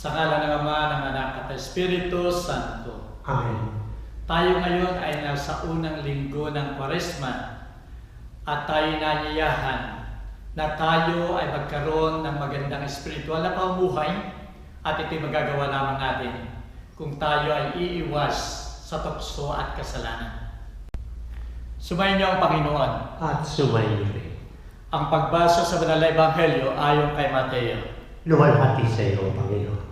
Sa ngalan ng Ama, ng Anak at Espiritu Santo. Amen. Tayo ngayon ay nasa unang linggo ng Kwaresma at tayo nanyayahan na tayo ay magkaroon ng magandang espiritual na pamumuhay at ito'y magagawa lamang natin kung tayo ay iiwas sa tukso at kasalanan. Sumayin niyo ang Panginoon. At sumayin rin. Ang pagbasa sa Banal na Ebanghelyo ayon kay Mateo. Luwalhati sa iyo, Panginoon.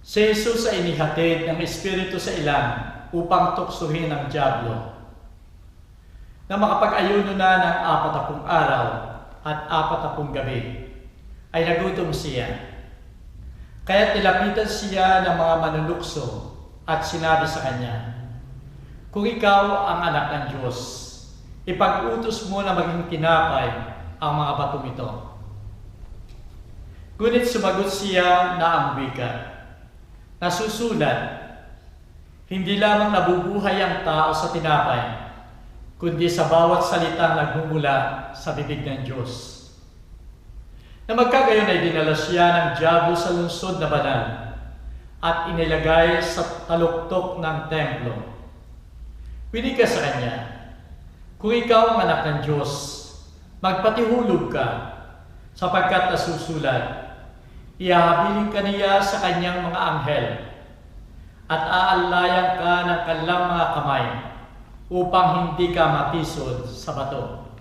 Si Jesus ay inihatid ng Espiritu sa ilang upang tuksuhin ang dyablo. Na makapag-ayuno na ng 40 araw at 40 gabi, ay nagutom siya. Kaya nilapitan siya ng mga manunukso at sinabi sa kanya, "Kung ikaw ang anak ng Diyos, ipag-utos mo na maging tinapay ang mga batong ito." Ngunit sumagot siya na ang wika. Nasusulat, hindi lamang nabubuhay ang tao sa tinapay, kundi sa bawat salitang nagmumula sa bibig ng Diyos. Na magkagayon ay dinala siya ng dyablo sa lungsod na banal at inilagay sa taluktok ng templo. Winika sa kanya, "Kung ikaw ang anak ng Diyos, magpatihulog ka, sapagkat nasusulat, ihahabilin ka niya sa kanyang mga anghel at aalayan ka ng kanilang mga kamay upang hindi ka matisod sa bato."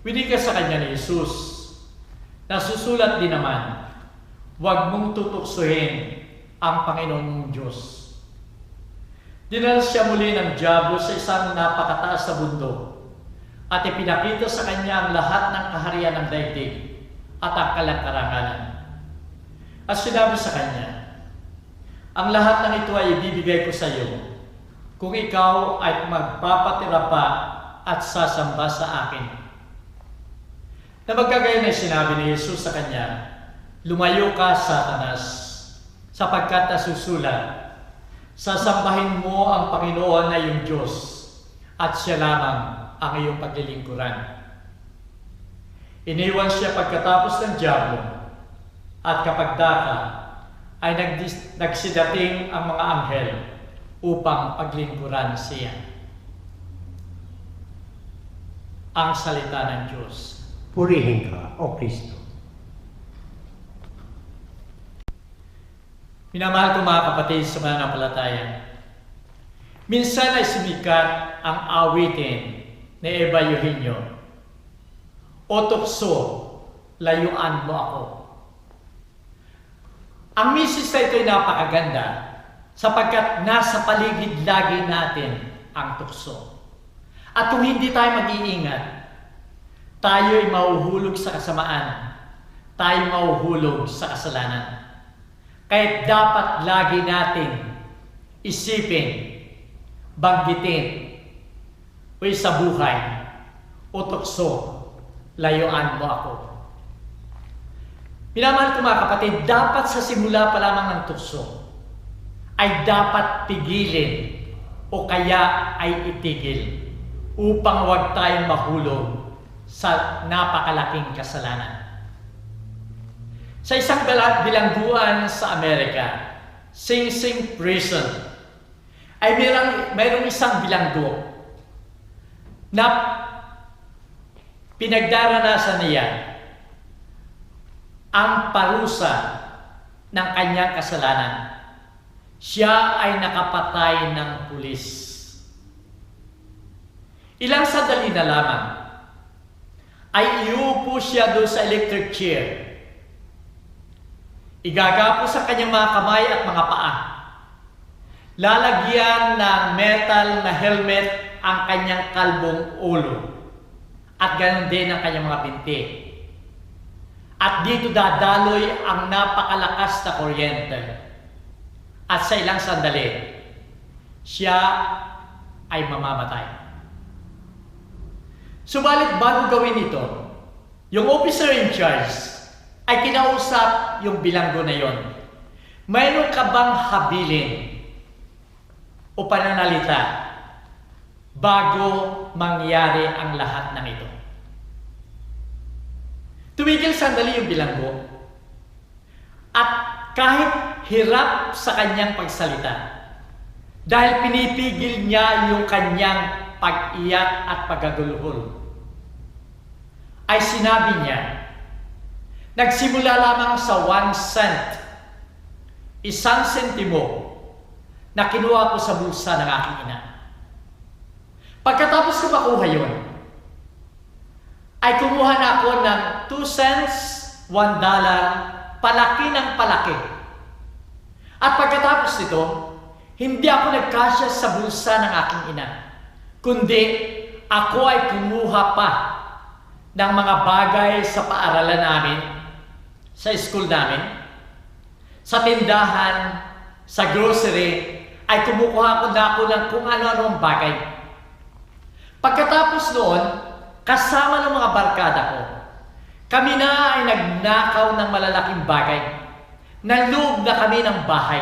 Winika sa kanya ni Jesus, "Nasusulat din naman, huwag mong tutuksohin ang Panginoon mong Diyos." Dinala siya muli ng dyablo sa isang napakataas na bundok at ipinakita sa kanya ang lahat ng kaharian ng daigdig at ang kalakarangalan. At sinabi sa kanya, "Ang lahat ng ito ay ibibigay ko sa iyo kung ikaw ay magpapatira pa at sasamba sa akin." Na magkagayon ay sinabi ni Jesus sa kanya, "Lumayo ka, Satanas, sapagkat nasusulat, sasambahin mo ang Panginoon na iyong Diyos at siya lamang ang iyong paglilingkuran." Iniwan siya pagkatapos ng dyablo at kapag daka ay nagsidating ang mga anghel upang paglingkuran siya. Ang salita ng Diyos. Purihin ka, O Kristo. Minamahal ko mga kapatid sa mananampalataya, minsan ay sumikat ang awitin ni Eva Eugenio, "O tukso, layuan mo ako." Ang misis na ito ay napakaganda sapagkat nasa paligid lagi natin ang tukso. At kung hindi tayo mag-iingat, tayo ay mahuhulog sa kasamaan, tayo mahuhulog sa kasalanan. Kaya dapat lagi natin isipin, banggitin, "Uy, sa buhay, o tukso, layuan mo ako." Minamahal ko mga kapatid, dapat sa simula pa lamang ng tukso ay dapat pigilin o kaya ay itigil upang huwag tayong mahulog sa napakalaking kasalanan. Sa isang bilangguan sa Amerika, Sing Sing Prison, ay mayroong isang bilanggo na pinagdaranasan niya ang parusa ng kanyang kasalanan. Siya ay nakapatay ng pulis. Ilang sandali na lamang ay iupo siya doon sa electric chair. Igagapo sa kanyang mga kamay at mga paa. Lalagyan ng metal na helmet ang kanyang kalbong ulo. At ganoon din ang kanyang mga binti. At dito dadaloy ang napakalakas na kuryente. At sa ilang sandali, siya ay mamamatay. Subalit bago gawin ito, yung officer in charge ay kinausap yung bilanggo na yon. Mayroon ka bang habilin o pananalita bago mangyari ang lahat ng ito? tumigil sandali yung bilanggo. At kahit hirap sa kanyang pagsalita, dahil pinipigil niya yung kanyang pag-iyak at pagagulhol, ay sinabi niya, nagsimula lamang sa 1 cent, 1 sentimo, na kinuha ko sa bulsa ng aking ina. Pagkatapos ko makuha yun, ay kumuha na ako ng 2 cents, $1, palaki ng palaki. At pagkatapos nito, hindi ako nagkasya sa bulsa ng aking ina, kundi ako ay kumuha pa ng mga bagay sa paaralan namin, sa school namin, sa tindahan, sa grocery, ay kumukuha ko na ako ng kung ano-anong bagay. Pagkatapos noon, kasama ng mga barkada ko, kami na ay nagnakaw ng malalaking bagay. Naloob na kami ng bahay.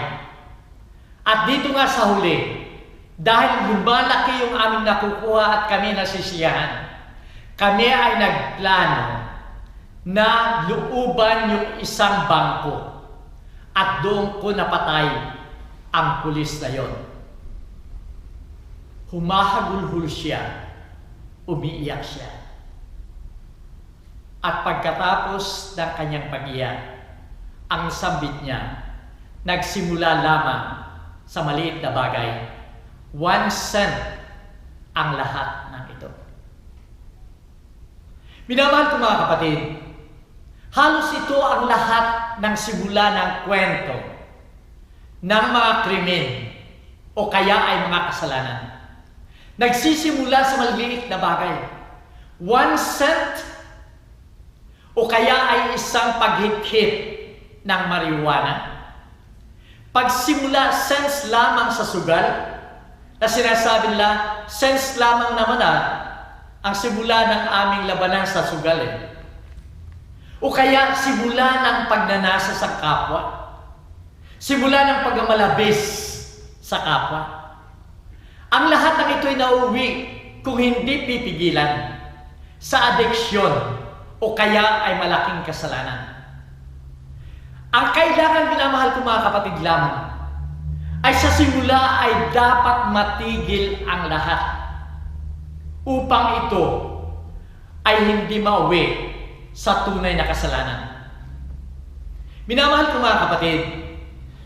At dito nga sa huli, dahil lumalaki yung aming nakukuha at kami nasisiyahan, kami ay nagplano na looban yung isang bangko. At doon ko napatay ang pulis na yon. Humahagulhul siya, umiiyak siya. At pagkatapos ng kanyang pag-iyak, ang sambit niya, nagsimula lamang sa maliit na bagay. 1 cent ang lahat ng ito. Minamahal ko mga kapatid, halos ito ang lahat ng simula ng kwento ng mga krimen o kaya ay mga kasalanan. Nagsisimula sa maliit na bagay. 1 cent o kaya ay isang paghit-hit ng marijuana. Pagsimula, sense lamang sa sugal, na sinasabi nila, sense lamang naman ang simula ng aming labanan sa sugal O kaya simula ng pagnanasa sa kapwa. Simula ng pagmamalabis sa kapwa. Ang lahat ng ito'y nauwi kung hindi pipigilan sa adeksyon o kaya ay malaking kasalanan. Ang kailangan, minamahal ko mga kapatid lamang, ay sa simula ay dapat matigil ang lahat upang ito ay hindi mauwi sa tunay na kasalanan. Minamahal ko mga kapatid,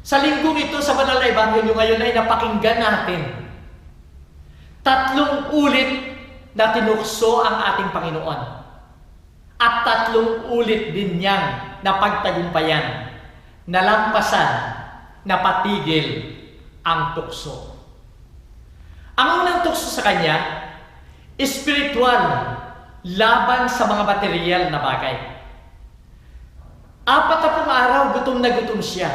sa linggong ito sa banal na ebanghelyo ngayon ay napakinggan natin 3 ulit na tinukso ang ating Panginoon at 3 ulit din niyang napagtagumpayan, nalampasan, napatigil ang tukso. Ang unang tukso sa kanya, espiritual, laban sa mga material na bagay. 40 araw, gutom na gutom siya.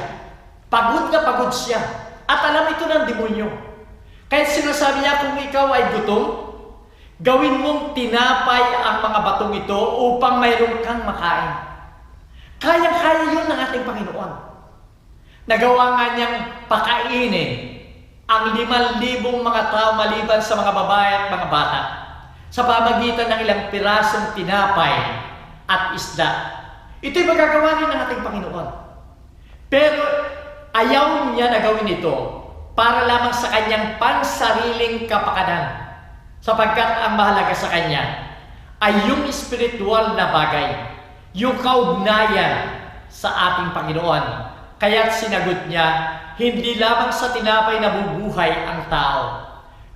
Pagod na pagod siya. At alam ito ng demonyo. Kaya sinasabi niya, kung ikaw ay gutom, gawin mong tinapay ang mga batong ito upang mayroon kang makain. Kayang-kaya yun ng ating Panginoon. Nagawa nga niyang pakainin ang 5,000 mga tao maliban sa mga babae at mga bata sa pamagitan ng ilang pirasong tinapay at isda. Ito'y magagawa rin ng ating Panginoon. Pero ayaw niya na gawin ito para lamang sa kanyang pansariling kapakanan, sapagkat ang mahalaga sa kanya ay yung espiritual na bagay, yung kaugnayan sa ating Panginoon. Kaya't sinagot niya, hindi lamang sa tinapay na bubuhay ang tao,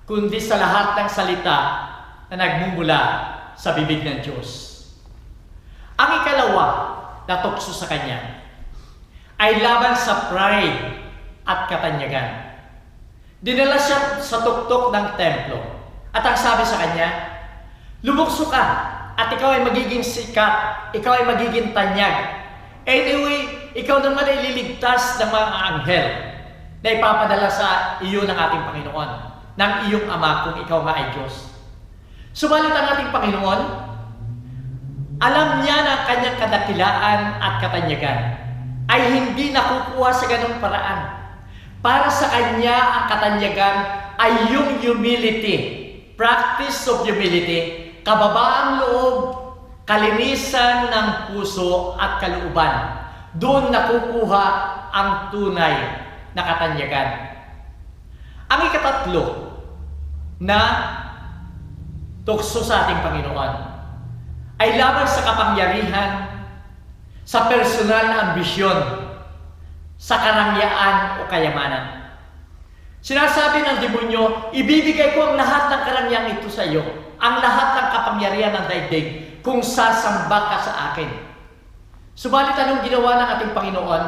kundi sa lahat ng salita na nagmumula sa bibig ng Diyos. Ang ikalawa na tukso sa kanya ay laban sa pride at katanyagan. Dinala siya sa tuktok ng templo at ang sabi sa kanya, lumukso ka at ikaw ay magiging sikat, ikaw ay magiging tanyag. Anyway, ikaw naman ay liligtas ng mga anghel na ipapadala sa iyo ng ating Panginoon, ng iyong Ama kung ikaw nga ay Diyos. Subalit ang ating Panginoon, alam niya na ang kanyang kadakilaan at katanyagan ay hindi nakukuha sa ganong paraan. Para sa kanya, ang katanyagan ay yung humility, practice of humility, kababaang loob, kalinisan ng puso at kalooban. Doon nakukuha ang tunay na katanyagan. Ang ikatatlo na tukso sa ating Panginoon ay laban sa kapangyarihan, sa personal na ambisyon, sa karangyaan o kayamanan. Sinasabi ng demonyo, ibibigay ko ang lahat ng karangyaan ito sa iyo, ang lahat ng kapangyarihan ng daigdig, kung sasamba ka sa akin. Subalit anong ginawa ng ating Panginoon?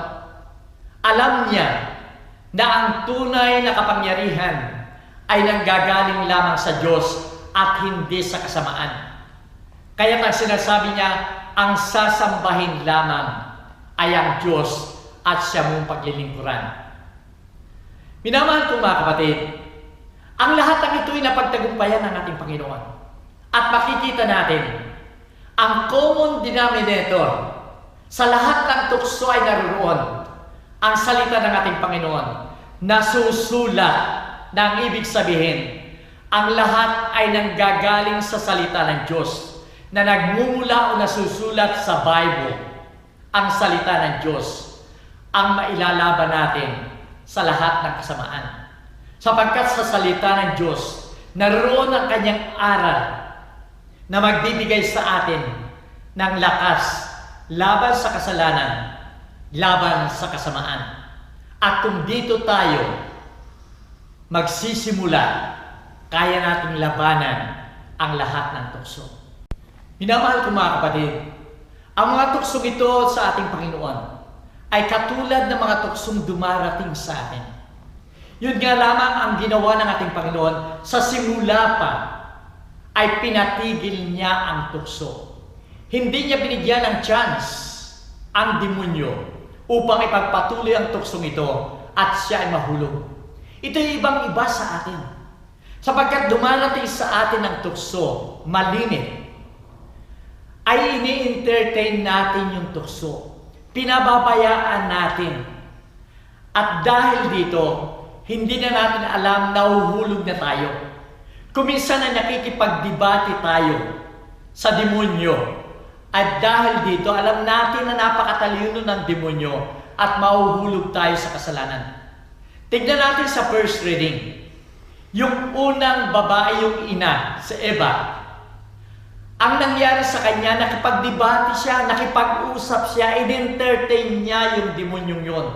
Alam niya na ang tunay na kapangyarihan ay nanggagaling lamang sa Diyos at hindi sa kasamaan. Kaya ang sinasabi niya, ang sasambahin lamang ay ang Diyos at siya mong paglilingkuran. Minamahal kong mga kapatid, ang lahat ng ito'y napagtagumpayan ng ating Panginoon. At makikita natin, ang common denominator sa lahat ng tukso ay naroon ang salita ng ating Panginoon na susulat na ang ibig sabihin, ang lahat ay nanggagaling sa salita ng Diyos na nagmumula o nasusulat sa Bible, ang salita ng Diyos, ang mailalaban natin sa lahat ng kasamaan. Sapagkat sa salita ng Diyos, naroon ang kanyang aral na magbibigay sa atin ng lakas laban sa kasalanan, laban sa kasamaan. At kung dito tayo magsisimula, kaya nating labanan ang lahat ng tukso. Minamahal ko mga kapatid, ang mga tuksong ito sa ating Panginoon ay katulad ng mga tuksong dumarating sa atin. Yun nga lamang ang ginawa ng ating Panginoon, sa simula pa ay pinatigil niya ang tukso. Hindi niya binigyan ng chance ang demonyo upang ipagpatuloy ang tuksong ito at siya ay mahulog. Ito ay ibang-iba sa atin. Sapagkat dumarating sa atin ang tukso, malimit, ay ini-entertain natin yung tukso. Pinababayaan natin. At dahil dito, hindi na natin alam na uhuhulog na tayo. Kuminsan na nakikipagdebate tayo sa demonyo. At dahil dito, alam natin na napakatalino ng demonyo at mauhulog tayo sa kasalanan. Tignan natin sa first reading. Yung unang babae, yung ina, si Eva. Ang nangyari sa kanya, nakipagdebate siya, nakipag-usap siya, in-entertain niya yung demonyong yon.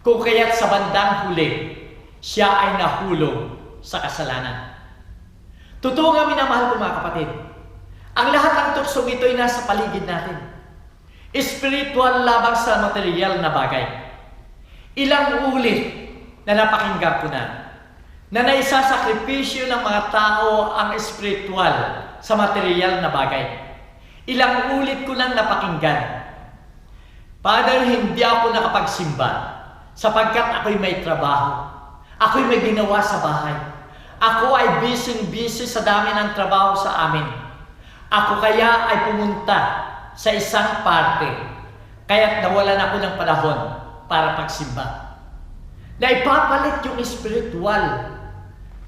Kung kaya't sa bandang huli, siya ay nahulog sa kasalanan. Totoo nga minamahal ko mga kapatid, ang lahat ng tuksong ito ay nasa paligid natin. Spiritual labang sa material na bagay. Ilang ulit na napakinggan ko na naisasakripisyo ng mga tao ang spiritual sa material na bagay. Ilang ulit ko lang napakinggan, Father, hindi ako nakapagsimba sapagkat ako'y may trabaho. Ako'y may ginawa sa bahay. Ako ay busy sa dami ng trabaho sa amin. Ako kaya ay pumunta sa isang parte, kaya't nawalan ako ng panahon para pagsimba. Naipapalit yung spiritual,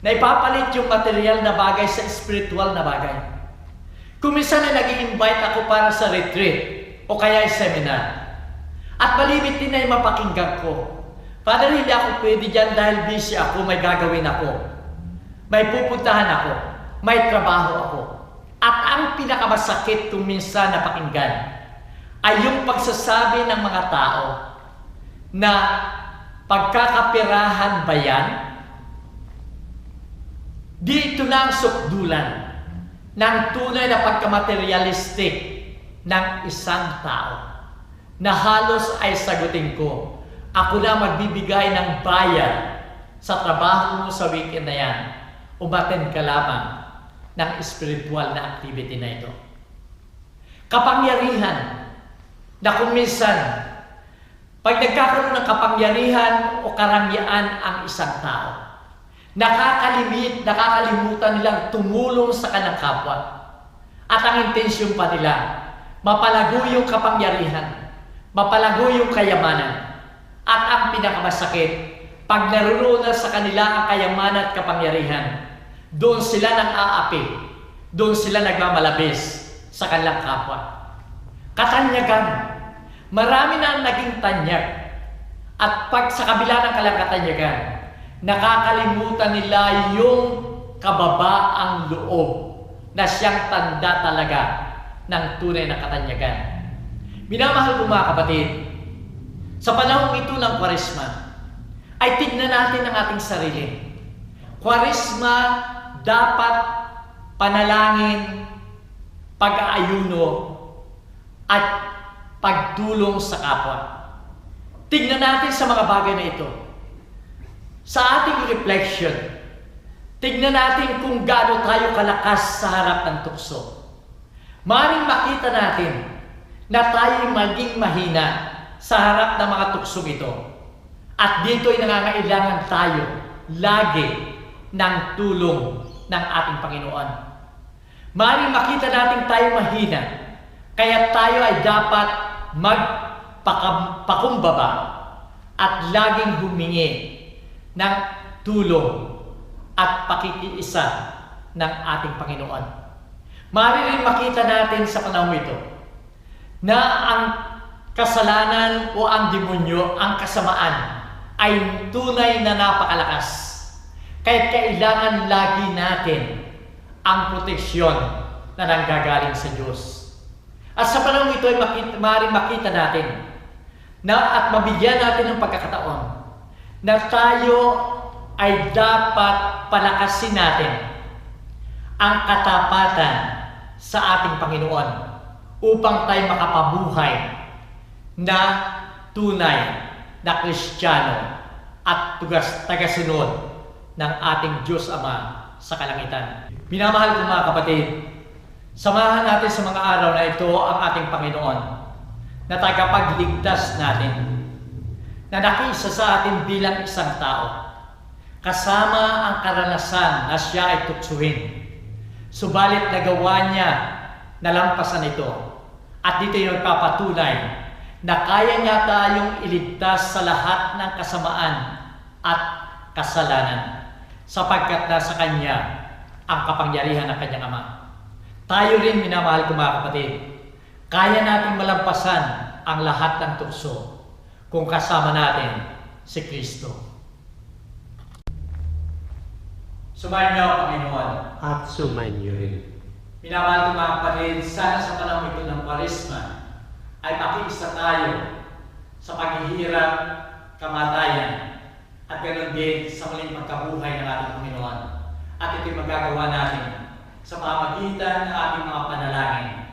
naipapalit yung material na bagay sa spiritual na bagay. Kung minsan ay nag-i-invite ako para sa retreat o kaya ay seminar, at malimit din ay mapakinggan ko, Father, hindi ako pwede dyan dahil busy ako, may gagawin ako, may pupuntahan ako, may trabaho ako. At ang pinakamasakit kung minsan napakinggan ay yung pagsasabi ng mga tao na pagkakapirahan ba yan? Dito na ang sukdulan ng tunay na pagkamaterialistic ng isang tao na halos ay sagutin ko, ako na magbibigay ng bayad sa trabaho mo sa weekend na yan, umaten ka lamang ng spiritual na activity na ito. Kapangyarihan na kung minsan, pag nagkakaroon ng kapangyarihan o karangyaan ang isang tao, nakakalimutan nilang tumulong sa kanilang kapwa. At ang intensyon pa nila, mapalago yung kapangyarihan, mapalago yung kayamanan. At ang pinakamasakit, pag naroon na sa kanila ang kayamanan at kapangyarihan, doon sila nang aapi, doon sila nagmamalabis sa kanilang kapwa. Katanyagan. Marami na ang naging tanyag. At pag sa kabila ng kanilang katanyagan, nakakalimutan nila yung kababaang loob na siyang tanda talaga ng tunay na katanyagan. Minamahal ko mga kapatid, sa panahong ito ng Kwaresma, ay tignan natin ang ating sarili. Kwaresma dapat panalangin, pag-aayuno, at pagtulong sa kapwa. Tignan natin sa mga bagay na ito. Sa ating reflection, tignan natin kung gaano tayo kalakas sa harap ng tukso. Maaaring makita natin na tayo maging mahina sa harap ng mga tuksong ito. At dito ay nangangailangan tayo lagi ng tulong ng ating Panginoon. Maaaring makita natin tayo mahina, kaya tayo ay dapat magpakumbaba at laging humingi ng tulong at pakikiisa ng ating Panginoon. Maaaring makita natin sa panahon ito na ang kasalanan o ang demonyo, ang kasamaan, ay tunay na napakalakas. Kaya kailangan lagi natin ang proteksyon na nanggagaling sa Diyos. At sa panahon ito ay maaaring makita natin na at mabigyan natin ng pagkakataon na tayo ay dapat palakasin natin ang katapatan sa ating Panginoon upang tayo makapabuhay na tunay na Kristiyano at tagasunod ng ating Diyos Ama sa kalangitan. Minamahal ko mga kapatid, samahan natin sa mga araw na ito ang ating Panginoon na tagapagligtas natin, na nakiisa sa atin bilang isang tao, kasama ang karanasan na siya ay tuksuhin. Subalit nagawa niya na lampasan ito, at dito yung papatunay na kaya niya tayong iligtas sa lahat ng kasamaan at kasalanan, sapagkat nasa Kanya ang kapangyarihan ng Kanyang Ama. Tayo rin, minamahal ko mga kapatid, kaya nating malampasan ang lahat ng tukso kung kasama natin si Kristo. Sumayin niyo, Panginoon. At sumainyo rin. Minamahal ko mga kapatid, sana sa panahon ito ng Kwaresma ay makiisa tayo sa paghihirap, kamatayan, at ganoon din sa muling pagkabuhay ng ating Panginoon. At ito'y magagawa natin sa pamamagitan ng ating mga panalangin